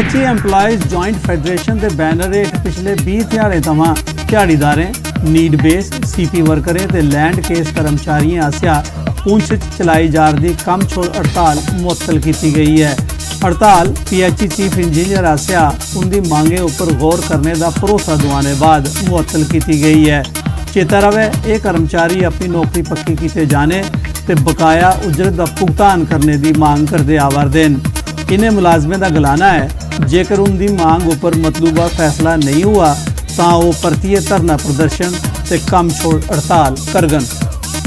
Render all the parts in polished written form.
PHE एम्पलॉयज़ joint federation के banner हेठ पिछले 20 ध्याड़े थमां दिहाड़ीदारें नीड बेस CP वर्करें ते लैंड केस कर्मचारियों आसिया पुंछ चलाई जा रही कम छोड़ हड़ताल मुअत्तल की गई है। हड़ताल PHE चीफ इंजीनियर आसिया उनकी मांगे उपर गौर करने का भरोसा दुआने बाद मुअत्तल की गई है। चेता रवे ये कर्मचारी अपनी नौकरी पक्की किए जाने ते बकाया उजरत का भुगतान करने की मांग करते आवारदे हैं। इन्हें मुलाजमें का गलाना है जेकर उनकी मांग उपर मतलूबा फैसला नहीं हुआ तो वो परतिए धरना प्रदर्शन से कम छोड़ हड़ताल करगन।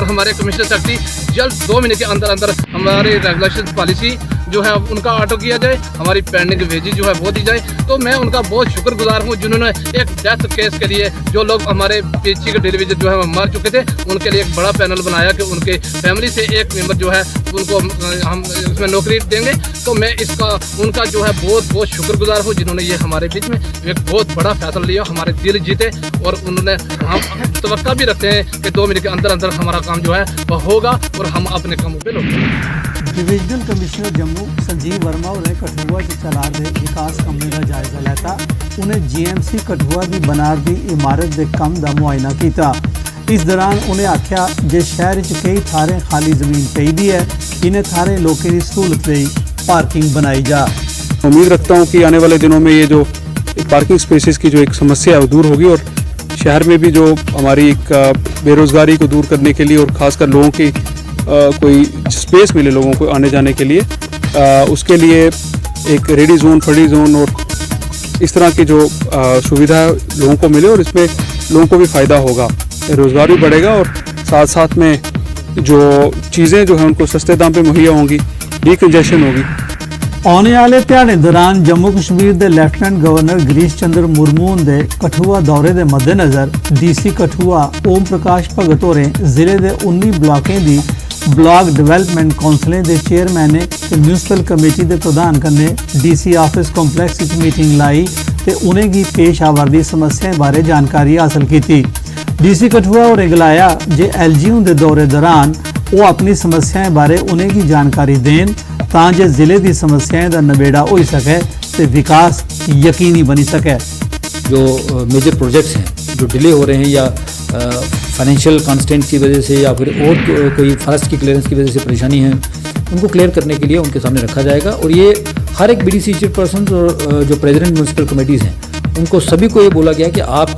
हमारे कमिश्नर सेक्रेटरी जल्द 2 महीने के अंदर अंदर हमारे रेगुलेशन पॉलिसी जो है उनका ऑटो किया जाए, हमारी पेंडिंग वेजेज जो है वो दी जाए। तो मैं उनका बहुत शुक्रगुजार हूँ जिन्होंने एक डेथ केस के लिए जो लोग हमारे PHE के डिलीवरी जो है मर चुके थे उनके लिए एक बड़ा पैनल बनाया कि उनके फैमिली से एक मेंबर जो है उनको हम इसमें नौकरी देंगे। तो मैं इसका उनका जो है बहुत बहुत शुक्रगुजार हूँ जिन्होंने ये हमारे बीच में एक बहुत बड़ा फैसला लिया, हमारे दिल जीते। और उन्होंने हम तवक्का भी रखते हैं कि 2 महीने के अंदर अंदर हमारा काम जो है वह होगा और हम अपने कामों पर लौटेंगे। डिविजनल कमिश्नर जम्मू संजीव वर्मा ने कठुआ चला रहे विकास कामों का जायजा लेता। उन्हें GMC कठुआ की बना रही इमारत के काम का मुआयना किया। इस दौरान उन्हें आख्या जे शहर कई थारें खाली जमीन पई है, इन्हें थारें लोगों की सहूलत लिए पार्किंग बनाई जा। उम्मीद रखता हूँ कि आने वाले दिनों में ये जो पार्किंग स्पेसेस की जो एक समस्या है वो दूर होगी और शहर में भी जो हमारी एक बेरोज़गारी को दूर करने के लिए और ख़ासकर लोगों की कोई स्पेस मिले लोगों को आने जाने के लिए, उसके लिए एक रेडी जोन, फर्डी जोन और इस तरह की जो सुविधा लोगों को मिले और इसमें लोगों को भी फ़ायदा होगा, रोज़गार भी बढ़ेगा और साथ साथ में जो चीज़ें जो हैं उनको सस्ते दाम पे मुहैया होंगी, डीकंजेशन होगी। आने वाले ध्याड़े दौरान जम्मू कश्मीर के लैफ्टिनेंट गवर्नर गिरीश चंद्र मुर्मू के कठुआ दौरे के मद्देनज़र DC कठुआ ओम प्रकाश भगत होरें जिले के 19 ब्लॉकें की ब्लॉक डिवेलपमेंट कौंसलें के चेयरमैन ते म्यूनसिपल कमेटी के प्रधान कन्नै DC ऑफिस कॉम्पलैक्स मीटिंग लाई ते उनेंगी पेश आवारदी समस्याएं बारे जानकारी हासिल की। DC कठुआ होरें गलाया जे LG उनके दौरे दौरान वो अपनी समस्याएं बारे उनेंगी जानकारी देन तां जे जिले की समस्याएं का नबेड़ा हो सके ते विकास यकीनी बनी सके। जो मेजर प्रोजेक्ट्स हैं जो डिले हो रहे हैं या फाइनेंशियल कॉन्स्टेंट की वजह से या फिर और कोई फॉरेस्ट की क्लियरेंस की वजह से परेशानी है, उनको क्लियर करने के लिए उनके सामने रखा जाएगा। और ये हर एक BDC चेयरपर्सन और जो प्रेसिडेंट म्यूनसिपल कमेटीज़ हैं उनको सभी को ये बोला गया कि आप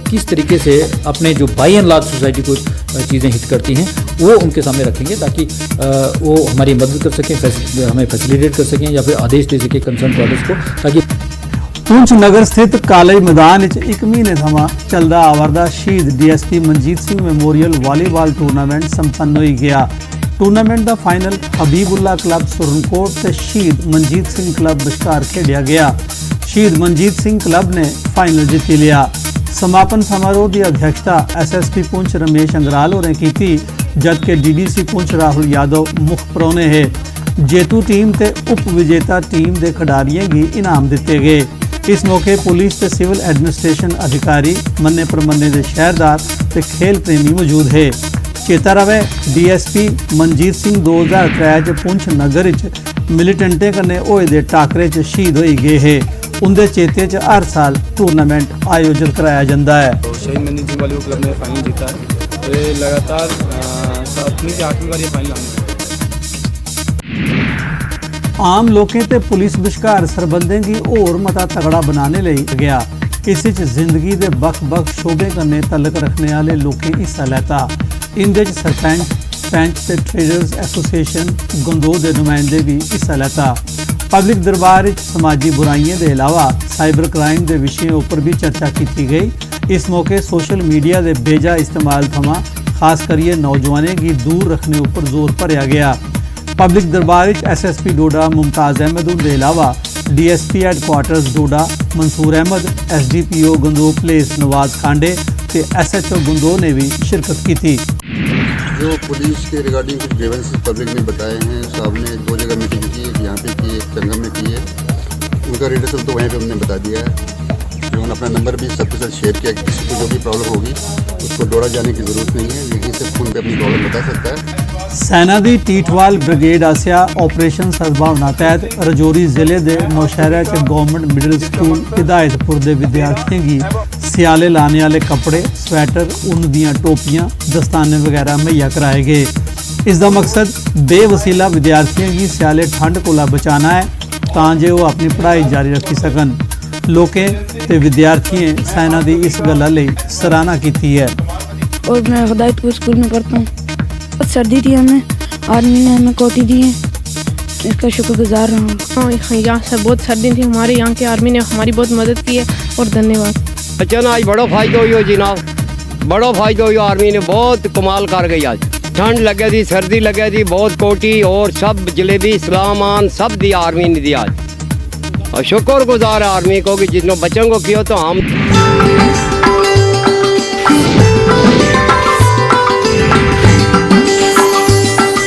किस तरीके से अपने जो बाई एंड लार्ज सोसाइटी को चीज़ें हिट करती हैं वो उनके सामने रखेंगे ताकि वो हमारी मदद कर सकें, हमें फैसिलिटेट कर सकें या फिर आदेश दे सकें कंसर्न बॉडीज़ को। ताकि पुंछ नगर स्थित कॉलेज मैदान 1 महीने थमां चलदा आवारदा शहीद DSP Manjeet Singh memorial volleyball tournament संपन्न हो गया। टूर्नामेंट का फाइनल हबीबुल्ला क्लब सुरनकोट ते शहीद मनजीत सिंह क्लब विचकार खेडिया गया। शहीद मनजीत सिंह क्लब ने फाइनल जीती लिया। समापन समारोह की अध्यक्षता SSP पुंछ रमेश अंगराल होरें की, जबकि DDC पुंछ राहुल यादव मुख परौने है। जेतू टीम ते उप विजेता टीम के खिडारियों की इनाम दिते गए। इस मौके पुलिस ते सिविल एडमिनिस्ट्रेशन अधिकारी, मन्ने परमन्ने के शहरदार ते खेल प्रेमी मौजूद है। चेता रवे DSP मनजीत सिंह 2003 पुंछ नगर मिलीटेंटें कन्नै होए दे टाकरे शहीद हो गए है। उनके चेते हर साल टूर्नामेंट आयोजित कराया जाता है। तो शहीद मनजीत सिंह वॉलीबॉल क्लब ने फाइनल जीता है, तो ये लगातार 7वीं से 8वीं बार ये फाइनल आने। आम लोगों ते पुलिस विचकार सरबंधें की होर मता तगड़ा बनाने लई गया। इस जिंदगी के बख-बख शोबे कन्नै तलक रखने वाले लोगों हिस्सा लैता। इंदे सरपंच, पैंच ते ट्रेडर्स एसोसिएशन गंदोह के नुमाइंदे भी हिस्सा लैता। पब्लिक दरबार समाजी बुराइयों के अलावा साइबर क्राइम के विषयों पर भी चर्चा की गई। इस मौके सोशल मीडिया के बेजा इस्तेमाल थमां खास करिए नौजवानों की दूर रखने पर जोर भरया गया। पब्लिक दरबार SSP डोडा मुमताज़ अहमद के अलावा DSP हैडक्वार्टर्स डोडा मंसूर अहमद, SDPO गंदोह प्लेस नवाज खांडे ते SHO गंदोह ने भी शिरकत की थी। जो पुलिस के रिगार्डिंग कुछ ग्रीवेंसेस पब्लिक ने बताए हैं, साहब ने 2 जगह मीटिंग की, एक यहाँ पे की, एक संगम में की है। उनका रिडर्सल तो वहीं पे हमने बता दिया है। जो उन्होंने अपना नंबर भी सबके साथ शेयर किया कि किसी को जो भी प्रॉब्लम होगी उसको डोडा जाने की ज़रूरत नहीं है, यहीं से फ़ोन पे अपनी प्रॉब्लम बता सकता है। ਸੈਨਾ ਦੀ ਟੀਠਵਾਲ ਬ੍ਰਿਗੇਡ ਆਸਿਆ ਆਪਰੇਸ਼ਨ ਸਦਭਾਵਨਾ ਤਹਿਤ ਰਜੌਰੀ ਜ਼ਿਲ੍ਹੇ ਦੇ ਨੌਸ਼ਹਿਰਾ ਚ ਗਵਰਨਮੈਂਟ ਮਿਡਲ ਸਕੂਲ ਹਿਦਾਇਤਪੁਰ ਦੇ ਵਿਦਿਆਰਥੀਆਂ ਦੀ ਸਿਆਲੇ ਲਾने वाले कपड़े स्वेटर ऊन दियां टोपियां दस्ताने वगैरह मुहैया कराए गए। इसका मकसद बेवसीला विद्यार्थियों की सियाले ठंड कोला बचाना है तां जे वो अपनी पढ़ाई जारी रखी सकन। लोकें ते विद्यार्थियों सेना की इस गल्ला लई सराहना की है। और मैं हिदायतपुर स्कूल में पढ़ता हूँ। बहुत सर्दी थी, हमें आर्मी ने हमें कोटी दी है, इसका शुक्रगुजार रहा हूँ। यहाँ से बहुत सर्दी थी, हमारे यहाँ के आर्मी ने हमारी बहुत मदद की है और धन्यवाद। बच्चों आज बड़ो फायदा हुई जनाब, बड़ो फायदा हुई। आर्मी ने बहुत कमाल कर गई। आज ठंड लगे थी, सर्दी लगे थी, बहुत कोटी और सब जलेबी सलामान सब दी आर्मी ने दिया। और शुक्रगुजार है आर्मी को कि जितनों बच्चों को किया तो हम